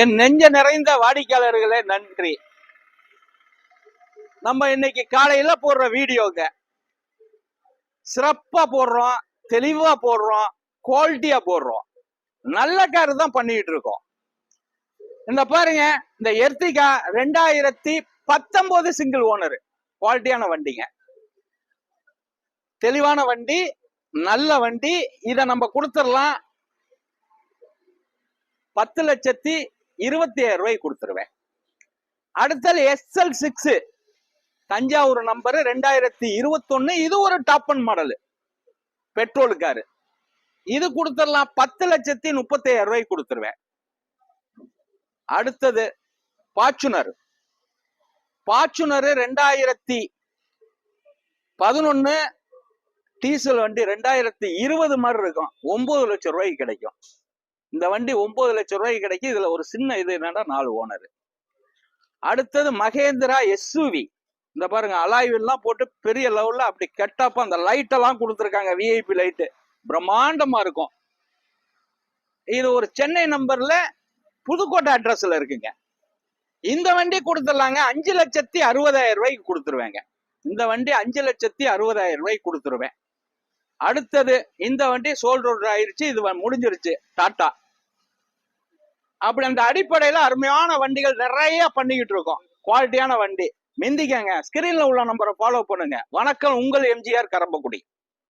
என் நெஞ்ச நிறைந்த வாடிக்கையாளர்களே நன்றி. நம்ம இன்னைக்கு காலையில போடுற வீடியோங்க சிறப்பா போடுறோம், தெளிவா போடுறோம், குவாலிட்டியா போடுறோம். நல்ல கார் தான் பண்ணிட்டு இருக்கோம். இந்த பாருங்க, இந்த எர்டிகா 2019 சிங்கிள் ஓனர், குவாலிட்டியான வண்டிங்க, தெளிவான வண்டி, நல்ல வண்டி. இத நம்ம கொடுத்துடலாம் 10,27,000 கொடுத்துருவேன். அடுத்தது SL6 தஞ்சாவூர் நம்பர் 2021. இது ஒரு top and model petrol car. இது கொடுத்துடலாம் 10,35,000 கொடுத்துருவேன். அடுத்தது பாச்சுனர் 2011 டீசல் வண்டி, 2020 மாதிரி இருக்கும். 9 லட்சம் ரூபாய்க்கு கிடைக்கும். இந்த வண்டி 9 லட்சம் ரூபாய்க்கு கிடைக்கும். இதுல ஒரு சின்ன இது என்னன்னா 4 ஓனர். அடுத்தது மகேந்திரா SUV. இந்த பாருங்க, அலாய்வெல்லாம் போட்டு பெரிய லெவல்ல அப்படி கெட்டப்ப அந்த லைட் எல்லாம் கொடுத்துருக்காங்க, விஐபி லைட்டு, பிரம்மாண்டமா இருக்கும். இது ஒரு சென்னை நம்பர்ல புதுக்கோட்டை அட்ரஸ்ல இருக்குங்க. இந்த வண்டி கொடுத்துடலாங்க 5,60,000 கொடுத்துருவேங்க. இந்த வண்டி 5,60,000 கொடுத்துருவேன். அடுத்தது இந்த வண்டி சோல்ட் அவுட் ஆயிருச்சு, இது முடிஞ்சிருச்சு, டாடா. அப்படி அந்த அடிப்படையில அருமையான வண்டிகள் நிறைய பண்ணிக்கிட்டு இருக்கோம். குவாலிட்டியான வண்டி மிந்திக்கங்க. ஸ்கிரீன்ல உள்ள நம்பரை ஃபாலோ பண்ணுங்க. வணக்கம், உங்கள் எம்ஜிஆர் கரம்பக்குடி.